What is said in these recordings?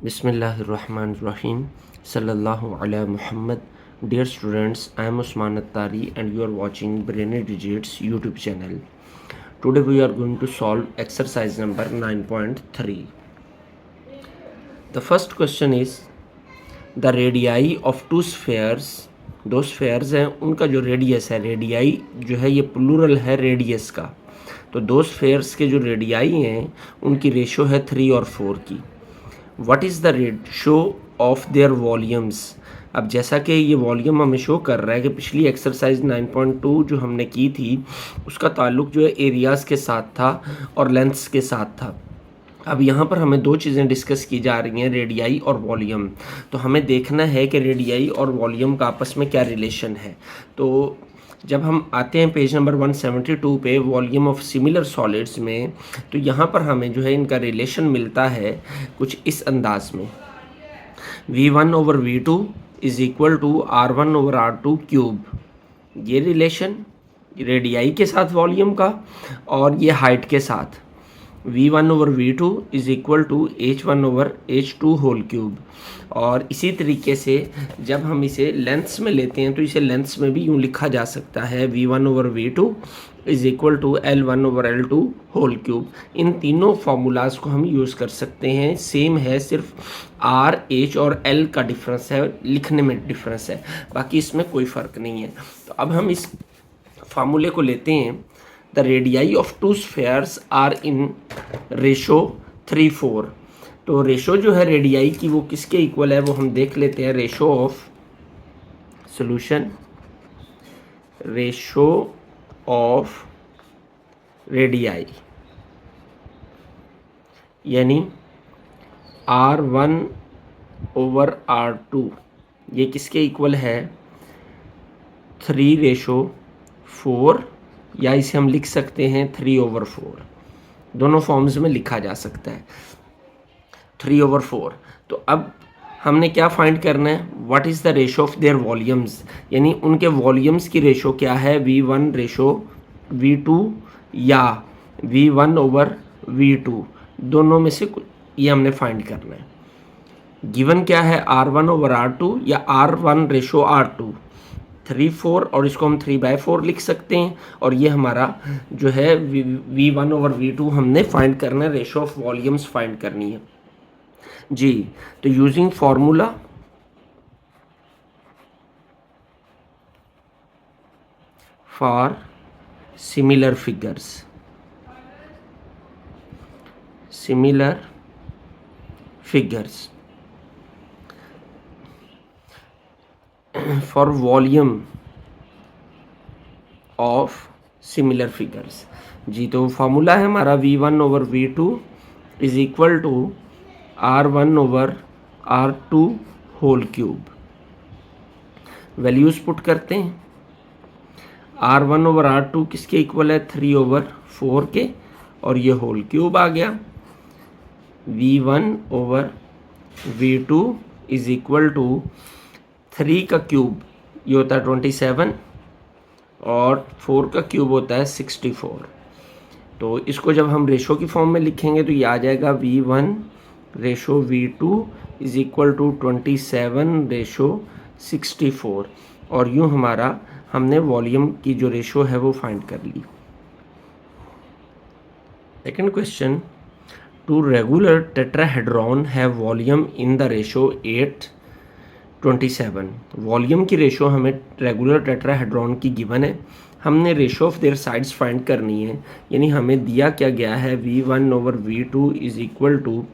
Bismillahirrahmanirrahim. Sallallahu ala Muhammad. Dear students, I am Usman Attari and you are watching Brainy Digits YouTube channel. Today we are going to solve exercise number 9.3. The first question is the radii of two spheres. दो spheres हैं, उनका जो radius है, radii जो है ये plural है radius का, तो दो स्फेयर्स के जो रेडियाई हैं उनकी रेशो है 3 और 4 की. What is the ratio of there volumes. अब जैसा कि ये वॉल्यूम हमें शो कर रहा है कि पिछली एक्सरसाइज 9.2 जो हमने की थी उसका ताल्लुक जो है एरियाज़ के साथ था और लेंथ्स के साथ था. अब यहाँ पर हमें दो चीज़ें डिस्कस की जा रही हैं, रेडियाई और वॉल्यूम. तो हमें देखना है कि रेडियाई और वॉल्यूम का आपस में क्या रिलेशन है. तो जब हम आते हैं पेज नंबर 172 पे वॉल्यूम ऑफ सिमिलर सॉलिड्स में, तो यहाँ पर हमें जो है इनका रिलेशन मिलता है कुछ इस अंदाज में. V1/V2 is equal to R1/R2 cube. ये रिलेशन रेडियाई के साथ वॉल्यूम का और ये हाइट के साथ. V1/V2 is equal to H1/H2 whole cube. और इसी तरीके से जब हम इसे लेंथ्स में लेते हैं तो इसे लेंथ्स में भी यूँ लिखा जा सकता है V1/V2 is equal to L1/L2 whole cube. इन तीनों फार्मूलाज को हम यूज़ कर सकते हैं. सेम है, सिर्फ R, H और L का डिफरेंस है, लिखने में डिफरेंस है, बाकी इसमें कोई फ़र्क नहीं है. तो अब हम इस फार्मूले को लेते हैं. The radii of two spheres are in ratio 3:4. तो रेशो जो है रेडियाई की वो किसके इक्वल है वो हम देख लेते हैं. Ratio of solution, ratio of radii यानी R1/R2 ये किसके इक्वल है 3:4, या इसे हम लिख सकते हैं 3/4. दोनों फॉर्म्स में लिखा जा सकता है 3/4. तो अब हमने क्या फाइंड करना है, what is the ratio of there volumes, यानी उनके वॉल्यूम्स की रेशो क्या है, V1/V2 या V1/V2, दोनों में से कुछ ये हमने फाइंड करना है. गिवन क्या है R1/R2 या R1/R2 3/4, और इसको हम 3/4 लिख सकते हैं. और ये हमारा जो है V1/V2 हमने फाइंड करना है, रेशो ऑफ वॉल्यूम्स फाइंड करनी है जी. तो using formula for similar figures, similar figures for volume of similar figures जी. तो फार्मूला है हमारा V1/V2 is equal to R1/R2 whole cube. Values put करते हैं. R1/R2 किसके इक्वल है 3/4 के, और ये होल क्यूब आ गया. V1/V2 इज़ इक्वल टू 3 का क्यूब ये होता है 27 और 4 का क्यूब होता है 64. तो इसको जब हम रेशो की फॉर्म में लिखेंगे तो ये आ जाएगा V1/V2 इज़ इक्वल टू 27/64. और यूँ हमारा हमने वॉल्यूम की जो रेशो है वो फाइंड कर ली. Second question, two regular tetrahedron have volume in the ratio 8:27. Volume की रेशो हमें रेगुलर टेट्राहेड्रॉन की गिवन है. हमने ratio of their sides find करनी है, यानी हमें दिया क्या गया है V1/V2 इज़ इक्वल टू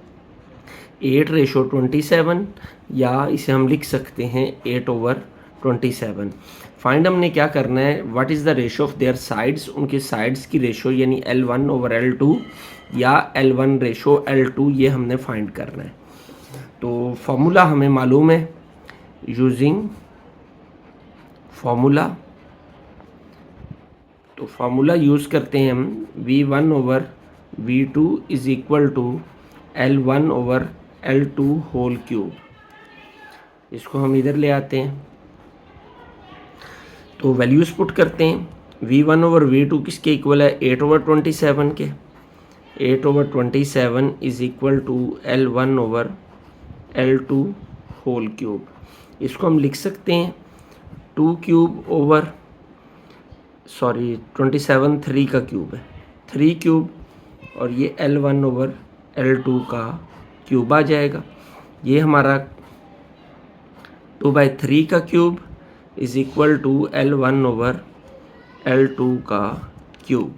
8:27, या इसे हम लिख सकते हैं 8/27. फाइंड हमने क्या करना है, what is the ratio of their sides, उनके साइड्स की रेशो यानी L1/L2 या L1/L2, ये हमने फाइंड करना है. तो फार्मूला हमें मालूम है. यूजिंग फार्मूला, तो फार्मूला यूज़ करते हैं हम V1/V2 is equal to L1/L2 whole cube. इसको हम इधर ले आते हैं. तो वैल्यूज़ पुट करते हैं. V1/V2 किसके इक्वल है 8/27 के. 8/27 is equal to L1/L2 L2 whole cube. इसको हम लिख सकते हैं 2 क्यूब ओवर 27 3 का क्यूब है, 3 क्यूब, और ये L1 ओवर L2 का क्यूब आ जाएगा। ये हमारा 2/3 का cube is equal to L1 over L2 का क्यूब।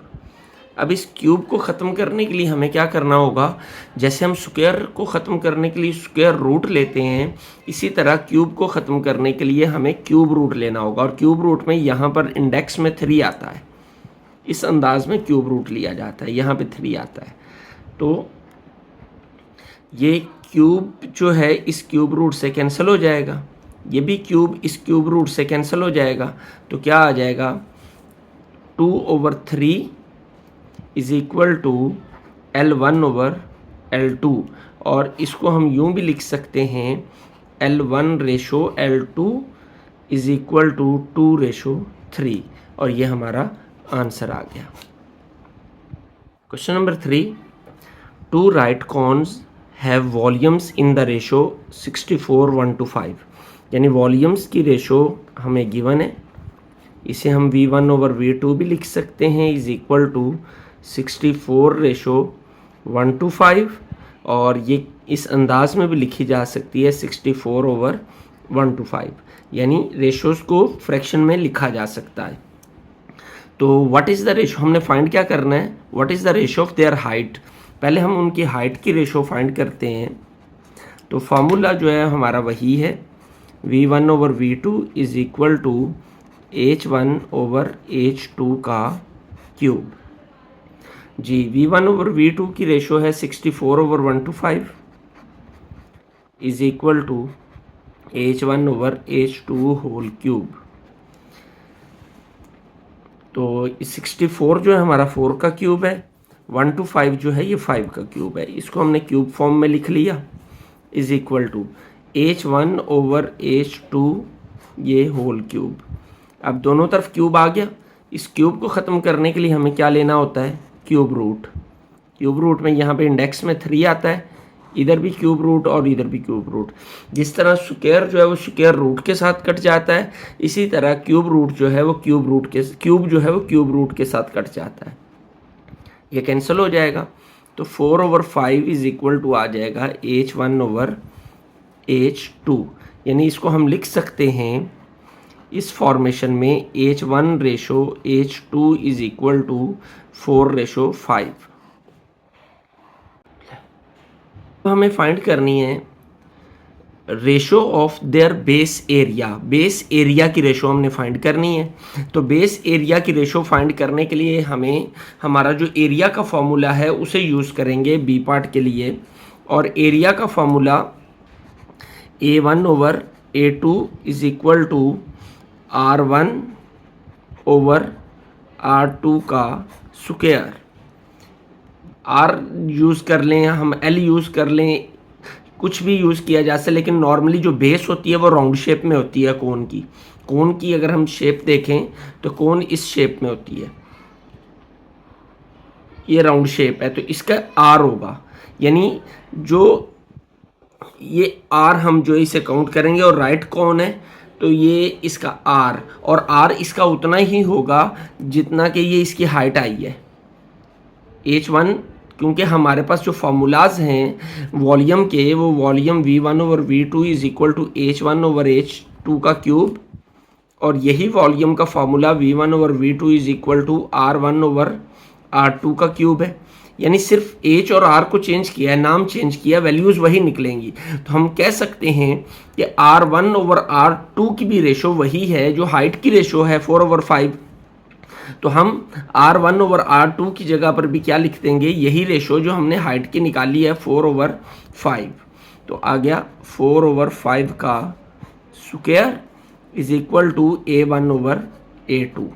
अब इस क्यूब को ख़त्म करने के लिए हमें क्या करना होगा, जैसे हम स्क्वायर को ख़त्म करने के लिए स्क्वायर रूट लेते हैं, इसी तरह क्यूब को ख़त्म करने के लिए हमें क्यूब रूट लेना होगा। और क्यूब रूट में यहाँ पर इंडेक्स में 3 आता है, इस अंदाज में क्यूब रूट लिया जाता है, यहाँ पे 3 आता है। तो ये क्यूब जो है इस क्यूब रूट से कैंसिल हो जाएगा, ये भी क्यूब इस क्यूब रूट से कैंसिल हो जाएगा। तो क्या आ जाएगा, 2/3 is equal to L1 over L2, और इसको हम यूं भी लिख सकते हैं L1 ratio L2 is equal to 2/3, और ये हमारा आंसर आ गया। Question number 3, 2 right corns have volumes in the ratio 64:1:5, यानी वॉल्यूम्स की रेशो हमें गिवन है। इसे हम V1 ओवर V2 भी लिख सकते हैं इज इक्वल टू 64:1:5, और ये इस अंदाज में भी लिखी जा सकती है 64/1:5, यानी रेशोज को फ्रैक्शन में लिखा जा सकता है। तो व्हाट इज़ द रेशो, हमने फाइंड क्या करना है, what is the ratio of their height. पहले हम उनकी हाइट की रेशो फाइंड करते हैं। तो फार्मूला जो है हमारा वही है, V1 over V2 is equal to H1 over H2 का क्यूब। जी, V1 ओवर V2 की रेशो है 64/1:5 is equal to H1 over H2 whole cube. तो 64 जो है हमारा 4 का क्यूब है, 1:5 जो है ये 5 का क्यूब है। इसको हमने क्यूब फॉर्म में लिख लिया, is equal to H1 over H2 ये होल क्यूब। अब दोनों तरफ क्यूब आ गया। इस क्यूब को ख़त्म करने के लिए हमें क्या लेना होता है, क्यूब रूट। क्यूब रूट में यहाँ पे इंडेक्स में 3 आता है, इधर भी क्यूब रूट और इधर भी क्यूब रूट। जिस तरह स्क्वायर जो है वो स्क्वायर रूट के साथ कट जाता है, इसी तरह क्यूब रूट जो है वो क्यूब रूट के साथ कट जाता है। ये कैंसिल हो जाएगा, तो 4/5 इज इक्वल टू आ जाएगा H1 ओवर H2, यानी इसको हम लिख सकते हैं इस फॉर्मेशन में H1 ratio H2 is equal to 4/5। तो हमें फाइंड करनी है ratio of there base area. Base area की रेशो हमने फाइंड करनी है। तो बेस एरिया की रेशो फाइंड करने के लिए हमें हमारा जो एरिया का फॉर्मूला है उसे यूज़ करेंगे बी पार्ट के लिए। और एरिया का formula A1 over A2 is equal to R1 over R2 का स्क्वायर। R यूज़ कर लें, हम L यूज़ कर लें, कुछ भी यूज़ किया जा सकता है, लेकिन नॉर्मली जो बेस होती है वो राउंड शेप में होती है। कोन की अगर हम शेप देखें तो कोन इस शेप में होती है, ये राउंड शेप है, तो इसका R होगा। यानी जो ये R हम जो इसे काउंट करेंगे, और राइट कौन है तो ये इसका R, और R इसका उतना ही होगा जितना कि ये इसकी हाइट आई है H1, क्योंकि हमारे पास जो फार्मूलाज हैं वॉल्यूम के, वो volume V1 over V2 is equal to H1 over H2 का क्यूब, और यही वॉल्यूम का formula V1 over V2 is equal to R1 over R2 का क्यूब है। यानी सिर्फ H और R को चेंज किया है, नाम चेंज किया, वैल्यूज़ वही निकलेंगी। तो हम कह सकते हैं कि R1 ओवर R2 की भी रेशो वही है जो हाइट की रेशो है 4/5। तो हम R1 ओवर R2 की जगह पर भी क्या लिख देंगे, यही रेशो जो हमने हाइट की निकाली है 4/5। तो आ गया 4/5 का square is equal to A1 over A2।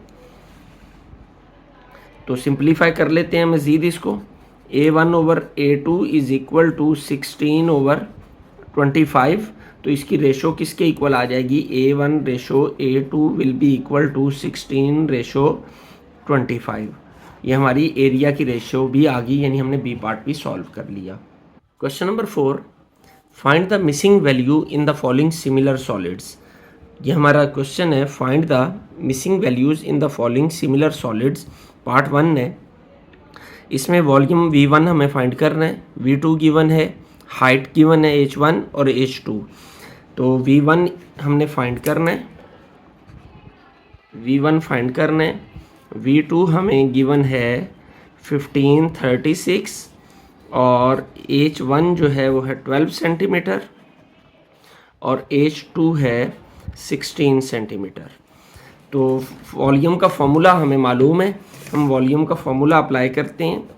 तो सिंप्लीफाई कर लेते हैं मज़ीद इसको। A1 over A2 is equal to 16/25। तो इसकी रेशो किसके इक्वल आ जाएगी, A1 ratio A2 will be equal to 16/25। ये हमारी एरिया की रेशो भी आ गई, यानी हमने बी पार्ट भी सॉल्व कर लिया। Question number 4, find the missing value in the following similar solids. ये हमारा क्वेश्चन है, find the missing values in the following similar solids, part 1 है। इसमें वॉल्यूम V1 हमें फाइंड करना है, V2 गिवन है, हाइट गिवन है H1 और H2। तो V1 हमने फाइंड करना है, V1 फाइंड करना है। V2 हमें गिवन है 1536 और H1 जो है वो है 12 सेंटीमीटर और H2 है 16 सेंटीमीटर। तो वॉल्यूम का फॉर्मूला हमें मालूम है, हम वॉल्यूम का फॉर्मूला अप्लाई करते हैं।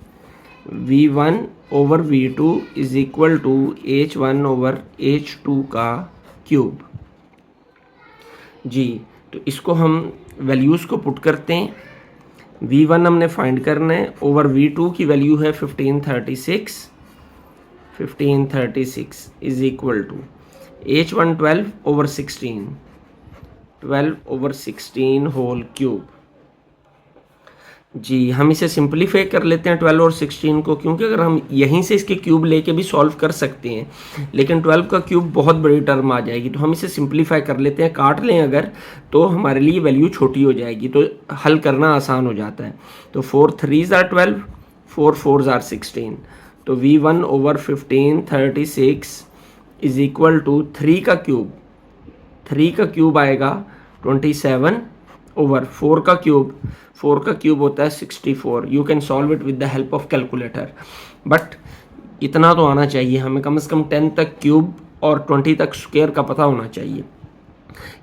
V1 over V2 is equal to H1 over H2 का क्यूब। जी, तो इसको हम वैल्यूज़ को पुट करते हैं। V1 हमने फाइंड करना है, ओवर V2 की वैल्यू है 1536 is equal to H1 12 over 16 whole cube. जी, हम इसे सिंपलीफाई कर लेते हैं 12 और 16 को, क्योंकि अगर हम यहीं से इसके क्यूब लेके भी सॉल्व कर सकते हैं, लेकिन 12 का क्यूब बहुत बड़ी टर्म आ जाएगी, तो हम इसे सिंपलीफाई कर लेते हैं। काट लें अगर, तो हमारे लिए वैल्यू छोटी हो जाएगी, तो हल करना आसान हो जाता है। तो 4 3s आर 12, 4 4s आर 16। तो V1 over 1536 is equal to 3 का क्यूब आएगा 27 ओवर 4 का क्यूब होता है 64। You can solve it with the help of calculator, but इतना तो आना चाहिए हमें, कम से कम 10 तक क्यूब और 20 तक स्क्वायर का पता होना चाहिए।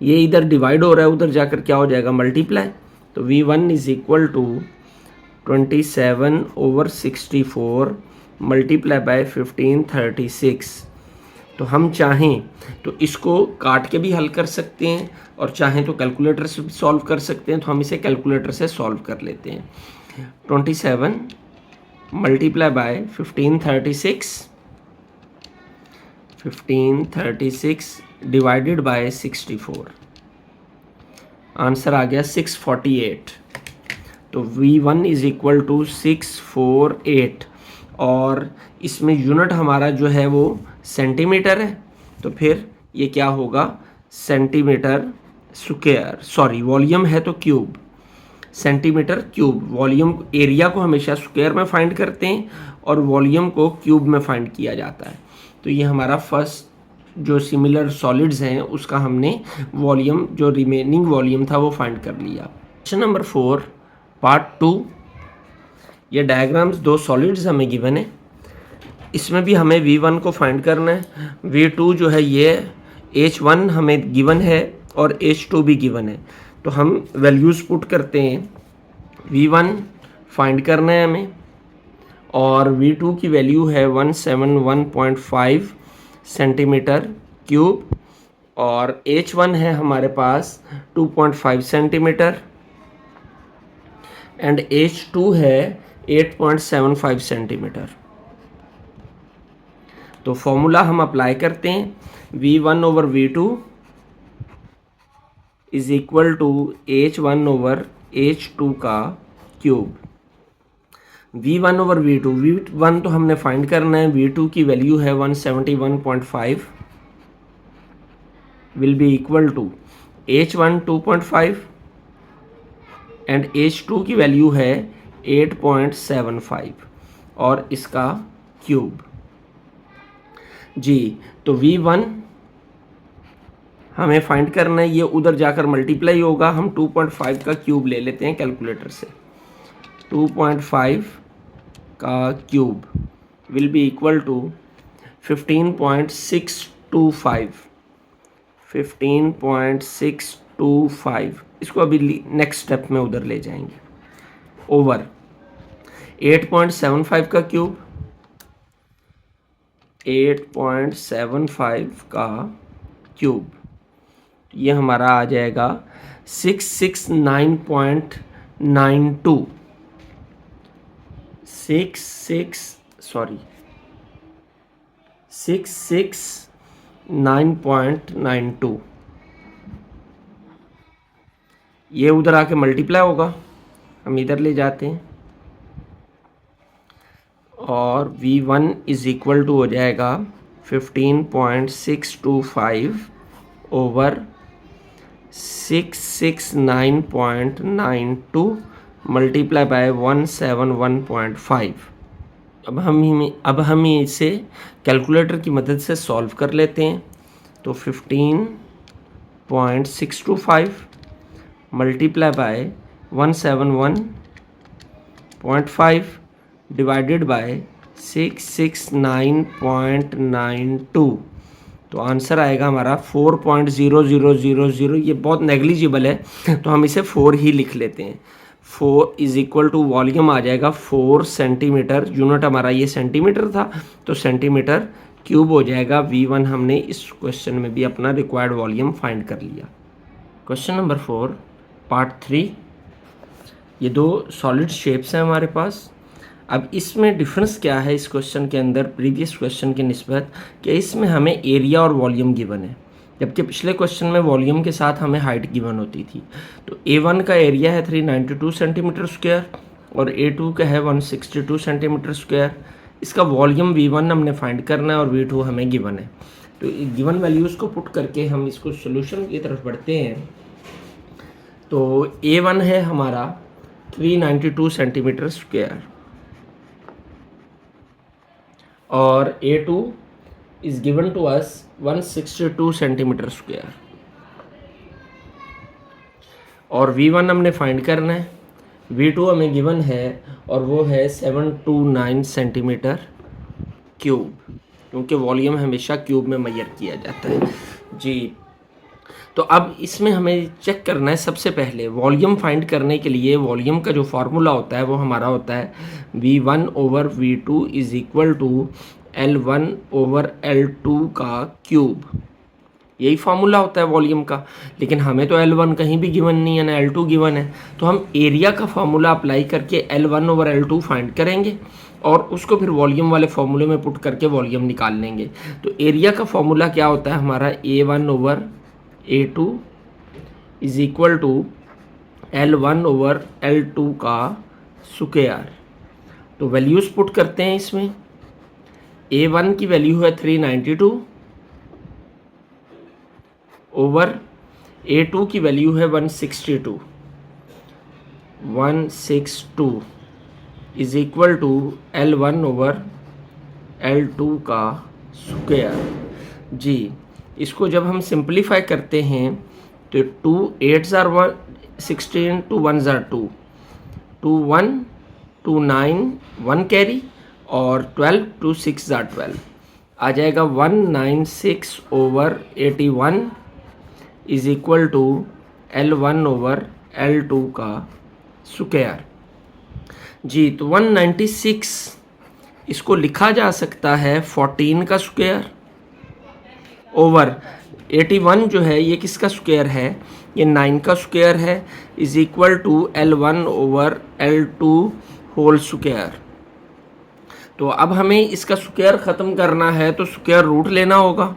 ये इधर डिवाइड हो रहा है, उधर जाकर क्या हो जाएगा, मल्टीप्लाई। तो V1 is equal to 27 over 64 multiply by 1536। तो हम चाहें तो इसको काट के भी हल कर सकते हैं और चाहें तो कैलकुलेटर से भी सॉल्व कर सकते हैं। तो हम इसे कैलकुलेटर से सॉल्व कर लेते हैं। 27 multiply by 1536 divided by 64, answer आ गया 648। तो V1 इज इक्वल टू 648 और इसमें यूनिट हमारा जो है वो सेंटीमीटर है, तो फिर ये क्या होगा, सेंटीमीटर स्क्वायर। सॉरी, वॉल्यूम है तो cube, centimetre cube. Volume area को हमेशा स्क्वायर में फाइंड करते हैं और वॉल्यूम को क्यूब में फाइंड किया जाता है। तो ये हमारा फर्स्ट जो सिमिलर सॉलिड्स हैं उसका हमने वॉल्यूम, जो रिमेनिंग वॉल्यूम था वो फाइंड कर लिया। Question number 4 part 2। ये डायग्राम्स दो सॉलिड्स हमें गिवन है, इसमें भी हमें V1 को फाइंड करना है। V2 जो है ये H1 हमें गिवन है और H2 भी गिवन है, तो हम वैल्यूज़ पुट करते हैं। V1 फाइंड करना है हमें और V2 की वैल्यू है 171.5 सेंटीमीटर क्यूब और H1 है हमारे पास 2.5 सेंटीमीटर एंड H2 है 8.75 सेंटीमीटर। तो फॉर्मूला हम अप्लाई करते हैं। V1 over V2 is equal to H1 over H2 का क्यूब। V1 ओवर V1 तो हमने फाइंड करना है, V2 की वैल्यू है 171.5 will be equal to H1 2.5 and H2 की वैल्यू है 8.75 और इसका क्यूब। जी, तो V1 हमें फाइंड करना है, ये उधर जाकर मल्टीप्लाई होगा। हम 2.5 का क्यूब ले लेते हैं कैलकुलेटर से। 2.5 का cube will be equal to 15.625 इसको अभी नेक्स्ट स्टेप में उधर ले जाएंगे। ओवर 8.75 का क्यूब, 8.75 का क्यूब, ये हमारा आ जाएगा 669.92 669.92। ये उधर आके मल्टीप्लाई होगा, हम इधर ले जाते हैं और V1 इज इक्वल टू हो जाएगा 15.625 ओवर 669.92 मल्टीप्लाई बाय 171.5। अब हम इसे कैलकुलेटर की मदद से सॉल्व कर लेते हैं। तो 15.625 मल्टीप्लाई बाय 171.5 डिवाइडेड बाय 669.92, तो आंसर आएगा हमारा 4.0000। ये बहुत नेग्लिजिबल है तो हम इसे 4 ही लिख लेते हैं। 4 इज इक्वल टू वॉल्यूम आ जाएगा 4 सेंटीमीटर, यूनिट हमारा ये सेंटीमीटर था तो सेंटीमीटर क्यूब हो जाएगा। V1 हमने इस क्वेश्चन में भी अपना रिक्वायर्ड वॉल्यूम फाइंड कर लिया। Question number 4 part 3। ये दो सॉलिड शेप्स हैं हमारे पास। अब इसमें डिफरेंस क्या है इस क्वेश्चन के अंदर प्रीवियस क्वेश्चन की निस्बत, कि इसमें हमें एरिया और वॉल्यूम गिवन है, जबकि पिछले क्वेश्चन में वॉल्यूम के साथ हमें हाइट गिवन होती थी। तो A1 का एरिया है 392 सेंटीमीटर स्क्वायर और A2 का है 162 सेंटीमीटर स्क्वायर। इसका वॉल्यूम V1 हमने फाइंड करना है और V2 हमें गिवन है। तो गिवन वैल्यूज़ को पुट करके हम इसको सोल्यूशन की तरफ बढ़ते हैं। तो A1 है हमारा 392 सेंटीमीटर स्क्वायर और A2 is given to us 162 centimetre square और V1 हमने फाइंड करना है। V2 हमें गिवन है और वो है 729 सेंटीमीटर क्यूब, क्योंकि वॉल्यूम हमेशा क्यूब में मेजर किया जाता है जी। तो अब इसमें हमें चेक करना है, सबसे पहले वॉल्यूम फाइंड करने के लिए वॉल्यूम का जो फार्मूला होता है वो हमारा होता है V1 over V2 is equal to L1 over L2 का क्यूब। यही फार्मूला होता है वॉल्यूम का, लेकिन हमें तो L1 कहीं भी गिवन नहीं है ना L2 गिवन है, तो हम एरिया का फार्मूला अप्लाई करके L1 ओवर L2 फाइंड करेंगे और उसको फिर वॉल्यूम वाले फार्मूले में पुट करके वॉल्यूम निकाल लेंगे। तो एरिया का फार्मूला क्या होता है हमारा A1 over A2 is equal to L1 over L2 का स्क्वायर। तो वैल्यूज़ पुट करते हैं इसमें। A1 की वैल्यू है 392 ओवर A2 की वैल्यू है 162 is equal to L1 over L2 का स्क्वायर जी। इसको जब हम सिंप्लीफाई करते हैं तो 2 8s are 16, 2 1s are 2, 2 1 2 9 1 carry और 12 2 6 are 12 आ जाएगा 196 over 81 is equal to L1 over L2 का स्क्वायर जी। तो 196 इसको लिखा जा सकता है 14 का स्क्वायर ओवर 81 जो है ये किसका स्क्वायर है, ये 9 का स्क्वायर है is equal to L1 over L2 whole square. तो अब हमें इसका स्क्वायर ख़त्म करना है तो स्क्वायर रूट लेना होगा।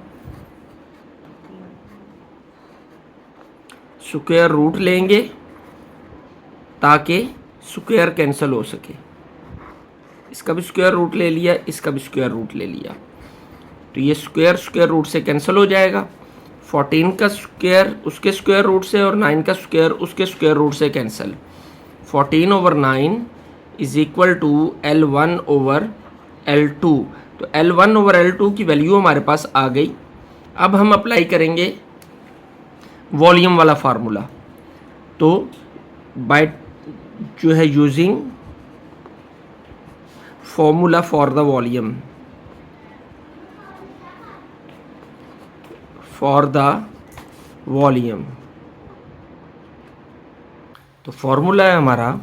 स्क्वायर रूट लेंगे ताकि स्क्वायर कैंसिल हो सके। इसका भी स्क्वायर रूट ले लिया, इसका भी स्क्वायर रूट ले लिया, तो ये स्क्वायर रूट से कैंसिल हो जाएगा। 14 का स्क्वायर उसके स्क्वायर रूट से और 9 का स्क्वायर उसके स्क्वायर रूट से cancel. 14 over 9 is equal to L1 over L2। तो L1 ओवर L2 की वैल्यू हमारे पास आ गई। अब हम अप्लाई करेंगे वॉल्यूम वाला फार्मूला। तो बाय जो है using formula for the volume तो फॉर्मूला है हमारा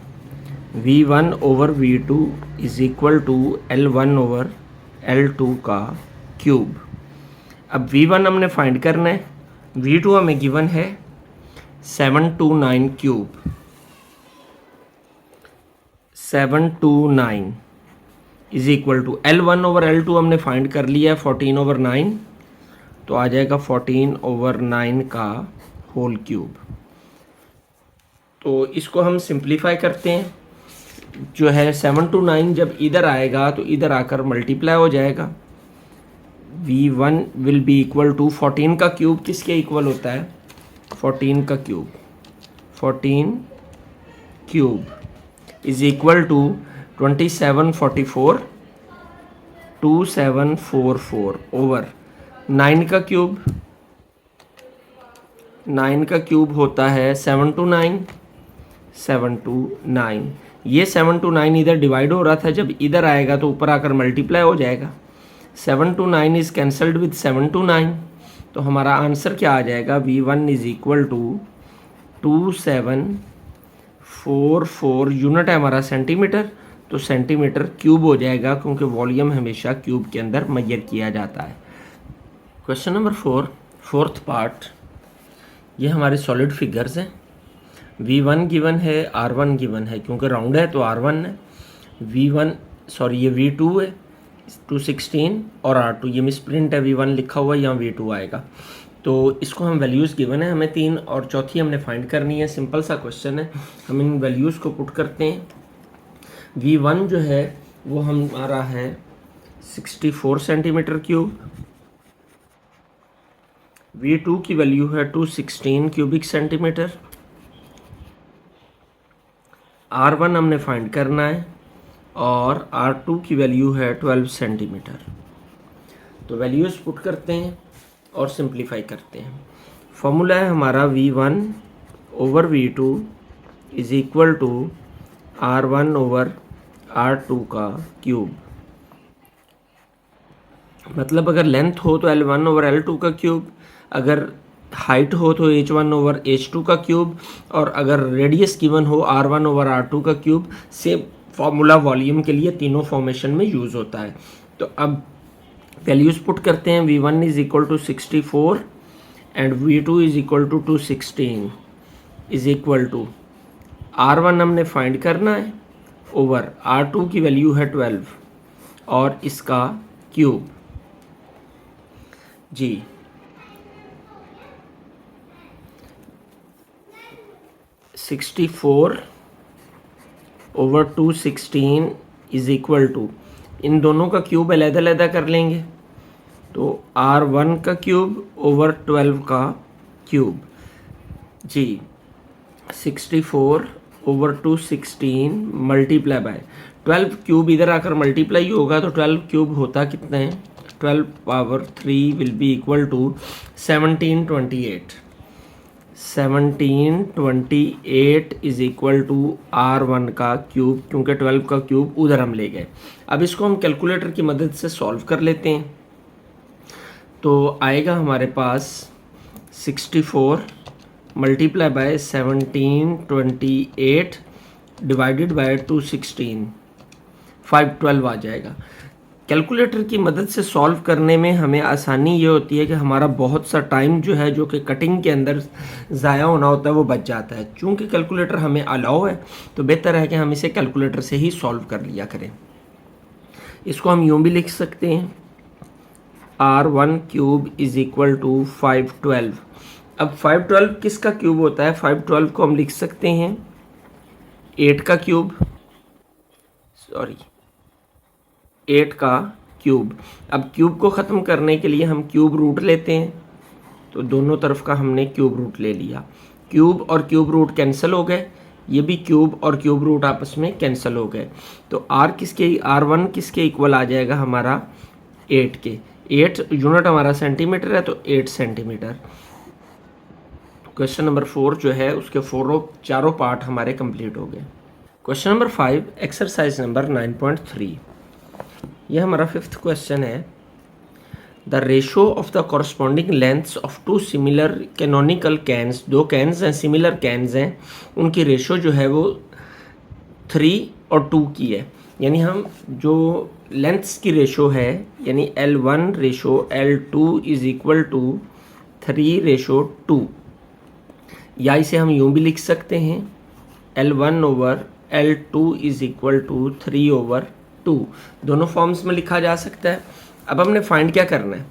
V1 over V2 is equal to L1 over L2 का क्यूब। अब V1 हमने फाइंड करना है, V2 हमें गिवन है 729 cube. 729 is equal to L1 over L2 हमने फाइंड कर लिया है 14 ओवर 9, तो आ जाएगा 14 ओवर 9 का होल क्यूब। तो इसको हम सिंप्लीफाई करते हैं, जो है 7 to 9 जब इधर आएगा तो इधर आकर मल्टीप्लाई हो जाएगा। V1 will be equal to 14 का क्यूब किसके इक्वल होता है? 14 का cube, 14 cube is equal to 2744 2744 over 9 का क्यूब, 9 का क्यूब होता है 729 729। ये 729 इधर डिवाइड हो रहा था, जब इधर आएगा तो ऊपर आकर मल्टीप्लाई हो जाएगा। 729 इज कैंसल्ड विद 729, तो हमारा आंसर क्या आ जाएगा? V1 is equal to 2744, unit है हमारा सेंटीमीटर, तो सेंटीमीटर क्यूब हो जाएगा क्योंकि वॉल्यूम हमेशा क्यूब के अंदर मेजर किया जाता है। क्वेश्चन नंबर 4, फोर्थ पार्ट, ये हमारे सॉलिड फिगर्स हैं। V1 गिवन है, R1 गिवन है, क्योंकि राउंड है तो R1 है। ये V2 है 216 और R2, ये मिसप्रिंट है, V1 लिखा हुआ है, यहाँ V2 आएगा। तो इसको हम वैल्यूज़ गिवन है हमें 3 और चौथी हमने फाइंड करनी है। सिंपल सा क्वेश्चन है, हम इन वैल्यूज़ को पुट करते हैं। V1 जो है वो हमारा है 64 सेंटीमीटर क्यूब, V2 की वैल्यू है 216 क्यूबिक सेंटीमीटर, R1 हमने फाइंड करना है और R2 की वैल्यू है 12 सेंटीमीटर। तो वैल्यूज़ पुट करते हैं और सिंप्लीफाई करते हैं। फॉर्मूला है हमारा V1 over V2 is equal to R1 over R2 का क्यूब। मतलब अगर लेंथ हो तो L1 ओवर L2 का क्यूब, अगर हाइट हो तो H1 ओवर H2 का क्यूब, और अगर रेडियस गिवन हो R1 ओवर R2 का क्यूब। सेम फॉर्मूला वॉल्यूम के लिए तीनों फॉर्मेशन में यूज़ होता है। तो अब वैल्यूज़ पुट करते हैं। V1 is equal to 64 and V2 is equal to 216 is equal to R1 हमने फाइंड करना है ओवर R2 की वैल्यू है 12 और इसका क्यूब। जी 64 ओवर 216 इज इक्वल टू, इन दोनों का क्यूब अलग-अलग कर लेंगे, तो R1 का क्यूब ओवर 12 का क्यूब। जी 64 ओवर 216 मल्टीप्लाई बाय 12 क्यूब, इधर आकर मल्टीप्लाई होगा तो 12 क्यूब होता कितना है? 12 power 3 will be equal to 1728। 1728 is equal to R1 का क्यूब, क्योंकि 12 का क्यूब उधर हम ले गए। अब इसको हम कैलकुलेटर की मदद से सॉल्व कर लेते हैं। तो आएगा हमारे पास 64 मल्टीप्लाई बाय 1728 डिवाइडेड बाय 216, 512 आ जाएगा। कैलकुलेटर की मदद से सॉल्व करने में हमें आसानी ये होती है कि हमारा बहुत सा टाइम जो है, जो कि कटिंग के अंदर ज़ाया होना होता है, वो बच जाता है। चूँकि कैलकुलेटर हमें अलाउ है तो बेहतर है कि हम इसे कैलकुलेटर से ही सॉल्व कर लिया करें। इसको हम यूँ भी लिख सकते हैं, R1 cube is equal to 512। अब 512 किसका क्यूब होता है? 512 को हम लिख सकते हैं 8 का क्यूब, 8 का क्यूब। अब क्यूब को ख़त्म करने के लिए हम क्यूब रूट लेते हैं, तो दोनों तरफ का हमने क्यूब रूट ले लिया। क्यूब और क्यूब रूट कैंसिल हो गए, ये भी क्यूब और क्यूब रूट आपस में कैंसिल हो गए। तो R1 किसके इक्वल आ जाएगा हमारा? 8 के। 8 यूनिट हमारा सेंटीमीटर है, तो 8 सेंटीमीटर। क्वेश्चन नंबर 4 जो है उसके चारों पार्ट हमारे कंप्लीट हो गए। क्वेश्चन नंबर 5 एक्सरसाइज नंबर 9.3, यह हमारा 5th क्वेश्चन है। The ratio of the corresponding lengths of two similar canonical cans, दो कैन्स हैं, सिमिलर कैन्स हैं, उनकी रेशो जो है वो 3 और 2 की है। यानी हम जो लेंथ्स की रेशो है, यानी L1 ratio L2 is equal to 3 ratio 2, या इसे हम यूँ भी लिख सकते हैं L1 over L2 is equal to 3 over 2, दोनों फॉर्म्स में लिखा जा सकता है। अब हमने फाइंड क्या करना है?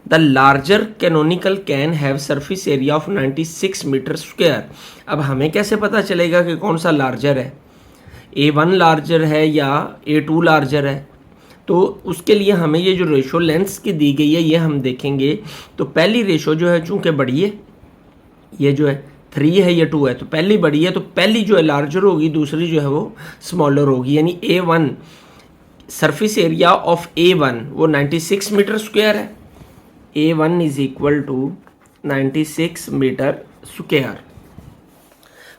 The larger canonical can have surface area of 96 metre square. अब हमें कैसे पता चलेगा कि कौन सा लार्जर है? A1 लार्जर है या A2 लार्जर है? तो तो उसके लिए हमें ये जो रेशो लेंथ्स की दी गई है ये हम देखेंगे। तो पहली रेशो जो है चूँकि बड़ी है, ये जो है 3 है, ये 2 है, तो पहली बड़ी है, तो पहली जो है लार्जर होगी, दूसरी जो है वो स्मॉलर होगी। यानी A1 surface area of A1 वो 96 मीटर स्क्वायर है। A1 is equal to 96 metre square.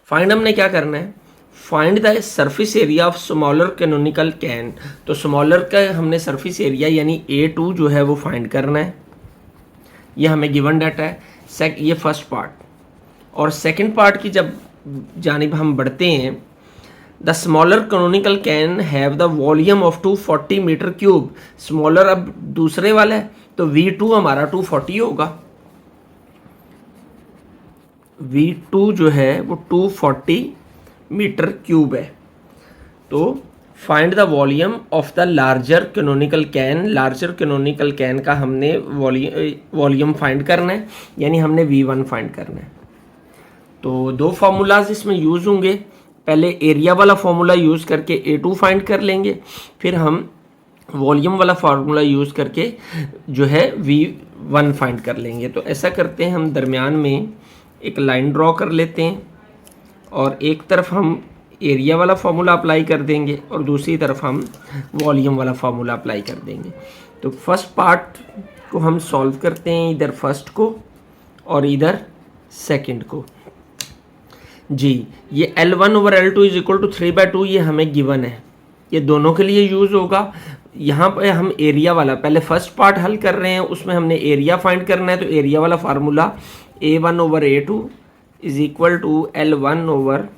Find हमने क्या करना है, find the surface area of smaller canonical can. तो स्मॉलर का हमने सरफेस एरिया यानी A2 जो है वो फाइंड करना है। ये हमें गिवन डाटा है। ये फर्स्ट पार्ट। और सेकंड पार्ट की जब जानिब हम बढ़ते हैं, the smaller canonical can have the volume of 240 metre cube. Smaller अब दूसरे वाला है, तो V2 हमारा 240 होगा। V2 जो है वो 240 मीटर क्यूब है। तो find the volume of the larger canonical can. Larger canonical can का हमने वॉल्यूम फाइंड करना है, यानी हमने V1 फाइंड करना है। तो दो फार्मूलाज इसमें यूज़ होंगे। पहले एरिया वाला फार्मूला यूज़ करके A2 फाइंड कर लेंगे, फिर हम वॉल्यूम वाला फार्मूला यूज़ करके जो है V1 फाइंड कर लेंगे। तो ऐसा करते हैं, हम दरमियान में एक लाइन ड्रॉ कर लेते हैं और एक तरफ हम एरिया वाला फार्मूला अप्लाई कर देंगे और दूसरी तरफ हम वॉल्यूम वाला फार्मूला अप्लाई कर देंगे। तो फर्स्ट पार्ट को हम सॉल्व करते हैं, इधर फर्स्ट को और इधर सेकंड को। जी, ये L1 over L2 is equal to 3/2 ये हमें गिवन है, ये दोनों के लिए यूज़ होगा। यहाँ पे हम एरिया वाला पहले फर्स्ट पार्ट हल कर रहे हैं, उसमें हमने एरिया फाइंड करना है। तो एरिया वाला formula A1 over A2 is equal to L1 over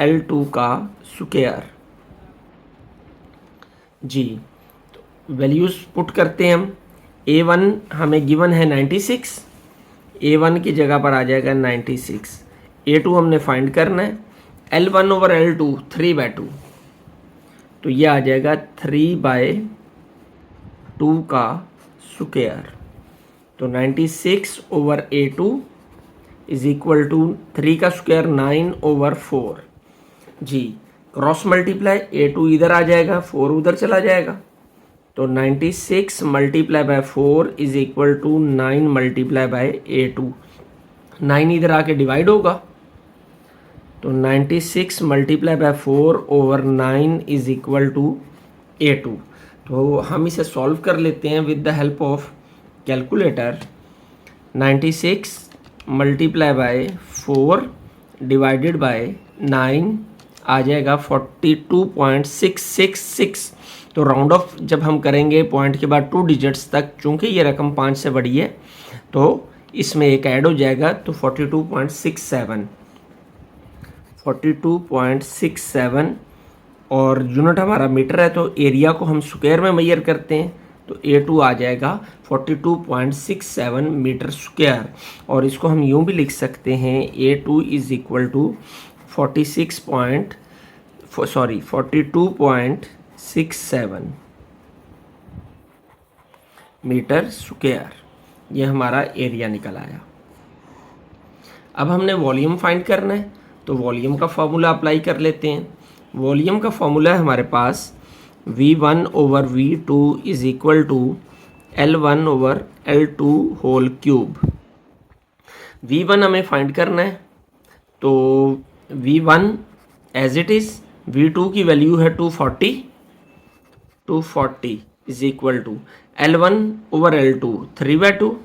L2 का स्क्वायर। जी, तो वैल्यूज़ पुट करते हैं हम। A1 हमें गिवन है 96, A1 की जगह पर आ जाएगा 96। A2 हमने फाइंड करना है, L1 ओवर L2 3/2, तो ये आ जाएगा 3/2 का स्क्वायर। तो 96 over A2 is equal to 3 का स्क्वायर 9 ओवर 4। जी, क्रॉस मल्टीप्लाई, A2 इधर आ जाएगा, 4 उधर चला जाएगा। तो 96 multiply by 4 is equal to 9 multiply by A2। 9 इधर आके डिवाइड होगा, तो 96 multiply by 4 over 9 is equal to A2। तो हम इसे सॉल्व कर लेते हैं with the help of calculator. 96 multiply by 4 divided by 9 आ जाएगा 42.666। तो राउंड ऑफ जब हम करेंगे पॉइंट के बाद 2 डिजिट्स तक, चूँकि ये रकम 5 से बड़ी है तो इसमें एक ऐड हो जाएगा, तो 42.67 और यूनिट हमारा मीटर है, तो एरिया को हम स्क्वायर में मेजर करते हैं। तो A2 आ जाएगा 42.67 मीटर स्क्वायर। और इसको हम यूँ भी लिख सकते हैं, A2 is equal to 42.67 metre square. ये हमारा एरिया निकल आया। अब हमने वॉल्यूम फाइंड करना है, तो वॉल्यूम का फॉर्मूला अप्लाई कर लेते हैं। वॉल्यूम का फॉर्मूला है हमारे पास V1 over V2 is equal to L1 over L2 whole cube. V1 हमें फाइंड करना है, तो V1 as it is, V2 की वैल्यू है 240 is equal to L1 over L2 3/2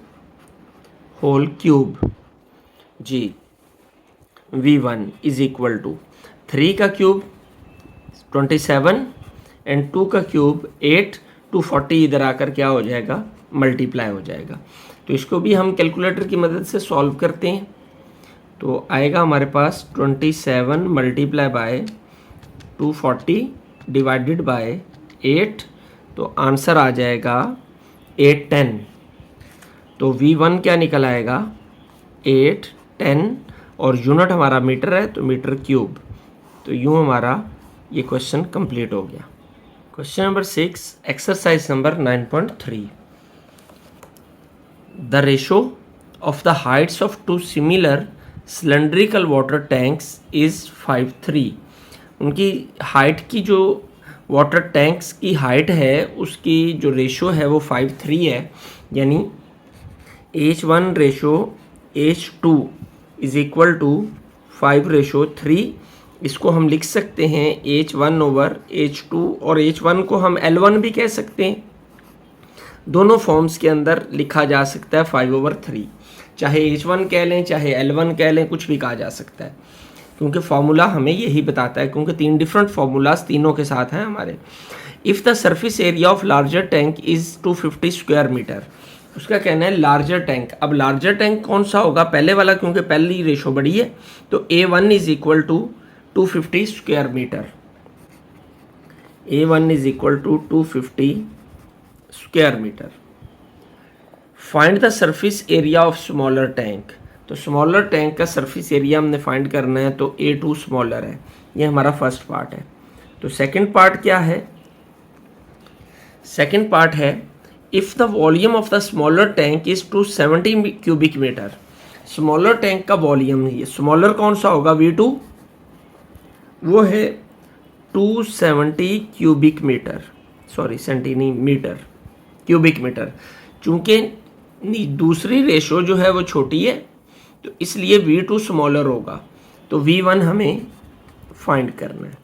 whole cube. जी, V1 इज इक्वल टू 3 का cube 27 and 2 का cube 8, 240 इधर आकर क्या हो जाएगा, मल्टीप्लाई हो जाएगा। तो इसको भी हम कैलकुलेटर की मदद से सॉल्व करते हैं। तो आएगा हमारे पास 27 मल्टीप्लाई बाय 240 डिवाइडेड बाय 8, तो आंसर आ जाएगा 810। तो V1 क्या निकल आएगा 810 और यूनिट हमारा मीटर है, तो मीटर क्यूब। तो यूँ हमारा ये क्वेश्चन कंप्लीट हो गया। Question number 6, exercise number 9.3। The ratio of the Heights of 2 similar cylindrical water tanks is 5:3। उनकी हाइट की जो वाटर टैंक्स की हाइट है उसकी जो रेशो है वो 5:3 है, यानी H1 ratio H2 is equal to 5:3। इसको हम लिख सकते हैं H1/H2, और H1 को हम L1 भी कह सकते हैं। दोनों फॉर्म्स के अंदर लिखा जा सकता है 5/3, चाहे H1 कह लें चाहे L1 कह लें, कुछ भी कहा जा सकता है, क्योंकि फार्मूला हमें यही बताता है, क्योंकि 3 डिफरेंट फार्मूलाज तीनों के साथ हैं हमारे। If the surface area of larger tank is 250 square metre, उसका कहना है लार्जर टैंक। अब लार्जर टैंक कौन सा होगा, पहले वाला, क्योंकि पहली रेशो बड़ी है, तो A1 is equal to 250 square metre. A1 is equal to 250 square metre. Find the surface area of smaller tank, तो स्मॉलर टैंक का सरफेस एरिया हमने फाइंड करना है, तो A2 स्मॉलर है, ये हमारा फर्स्ट पार्ट है। तो सेकंड पार्ट क्या है, सेकंड पार्ट है if the volume of the smaller tank is 270 cubic metre. Smaller tank का वॉल्यूम ही है, स्मॉलर कौन सा होगा, V2, वो है 270 cubic metre, sorry centimetre, cubic metre. चूंकि दूसरी रेशो जो है वो छोटी है, तो इसलिए V2 स्मॉलर होगा, तो V1 हमें फाइंड करना है।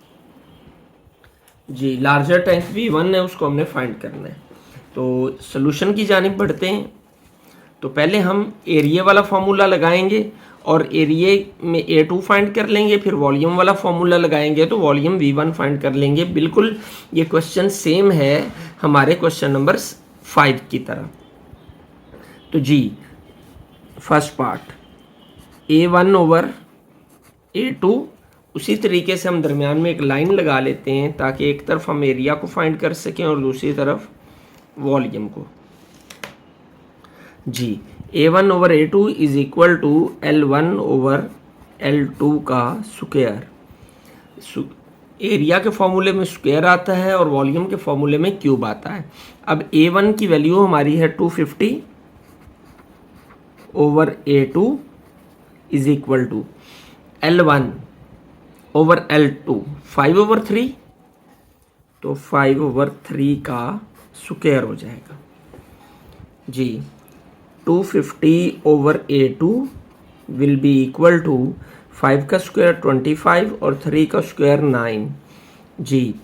जी, लार्जर टैंक V1 है, उसको हमने फाइंड करना है। तो सॉल्यूशन की जानिब बढ़ते हैं। तो पहले हम एरिया वाला फार्मूला लगाएंगे और एरिया में A2 फाइंड कर लेंगे, फिर वॉल्यूम वाला फार्मूला लगाएंगे तो वॉल्यूम V1 फाइंड कर लेंगे। बिल्कुल ये क्वेश्चन सेम है हमारे क्वेश्चन नंबर 5 की तरह। तो जी, फर्स्ट पार्ट A1/A2, उसी तरीके से हम दरमियान में एक लाइन लगा लेते हैं ताकि एक तरफ हम एरिया को फाइंड कर सकें और दूसरी तरफ वॉल्यूम को। जी, A1/A2 is equal to L1/L2 का स्क्वायर। एरिया के फॉर्मूले में स्क्वायर आता है और वॉल्यूम के फॉर्मूले में क्यूब आता है। अब A1 की वैल्यू हमारी है 250/A2 is equal to L1/L2 5/3, तो 5/3 का स्क्वायर हो जाएगा। जी, 250/A2 will be equal to 5 का स्क्वायर 25 और 3 का स्क्वायर 9। जी,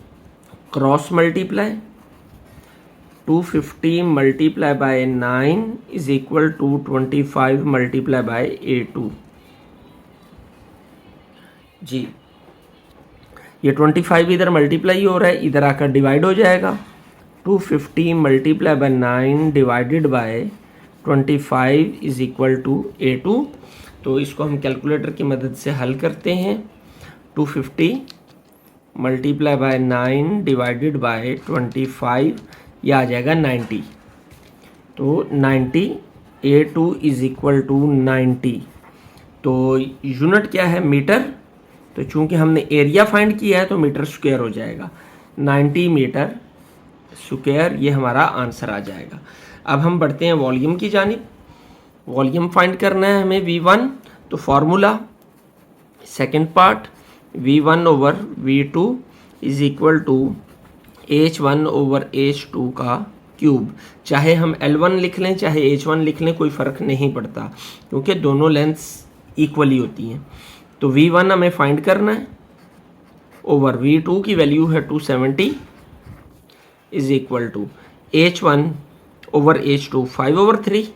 cross multiply 250 multiply by 9 is equal to 25 multiply by A2। जी, ये 25 इधर मल्टीप्लाई हो रहा है, इधर आकर डिवाइड हो जाएगा। 250 multiply by 9 divided by 25 is equal to A2। तो इसको हम कैलकुलेटर की मदद से हल करते हैं। 250 मल्टीप्लाई बाय 9 डिवाइडेड बाय 25, यह आ जाएगा 90। तो 90, A2 इज इक्वल टू 90। तो यूनिट क्या है, मीटर। तो चूंकि हमने एरिया फाइंड किया है तो मीटर स्क्वायर हो जाएगा, 90 मीटर स्क्वायर, ये हमारा आंसर आ जाएगा। अब हम बढ़ते हैं वॉल्यूम की जानिब। वॉल्यूम फाइंड करना है हमें V1, तो formula second part V1/V2 is equal to H1/H2 का क्यूब। चाहे हम L1 लिख लें चाहे H1 लिख लें, कोई फ़र्क नहीं पड़ता, क्योंकि दोनों लेंथ्स इक्वली होती हैं। तो V1 हमें फाइंड करना है, ओवर V2 की वैल्यू है 270 इज इक्वल टू H1/H2 5/3,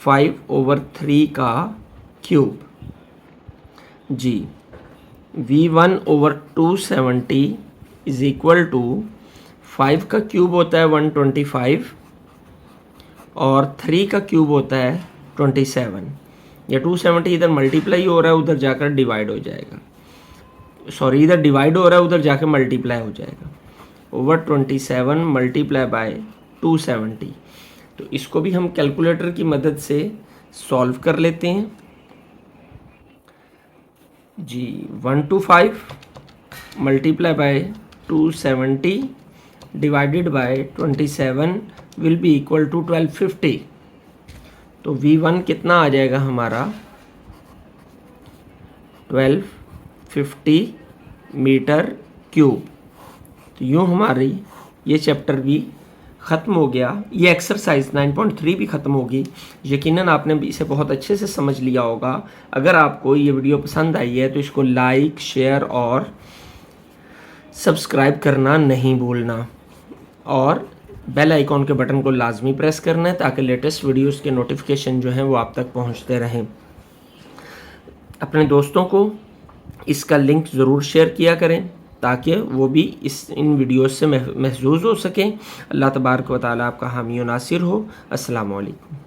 5/3 का क्यूब। जी, V1/270 इज इक्वल टू 5 का क्यूब होता है 125 और 3 का क्यूब होता है 27। या 270 इधर मल्टीप्लाई हो रहा है, उधर जाकर डिवाइड हो जाएगा, सॉरी इधर डिवाइड हो रहा है उधर जाकर मल्टीप्लाई हो जाएगा। Over 27 multiply by 270। तो इसको भी हम कैलकुलेटर की मदद से सॉल्व कर लेते हैं। जी, 125 multiply by 270 divided by 27 will be equal to 1250। तो V1 कितना आ जाएगा हमारा, 1250 मीटर क्यूब। तो यूँ हमारी ये चैप्टर भी ख़त्म हो गया, ये एक्सरसाइज 9.3 भी ख़त्म होगी। यकीनन आपने भी इसे बहुत अच्छे से समझ लिया होगा। अगर आपको ये वीडियो पसंद आई है तो इसको लाइक, शेयर और सब्सक्राइब करना नहीं भूलना, और बेल आइकॉन के बटन को लाजमी प्रेस करना है ताकि लेटेस्ट वीडियोस के नोटिफिकेशन जो हैं वो आप तक पहुंचते रहें। अपने दोस्तों को इसका लिंक ज़रूर शेयर किया करें ताकि वो भी इन वीडियोस से महफूज हो सकें। अल्लाह तबारक व तआला आपका हामी व नासिर हो। अस्सलामु अलैकुम।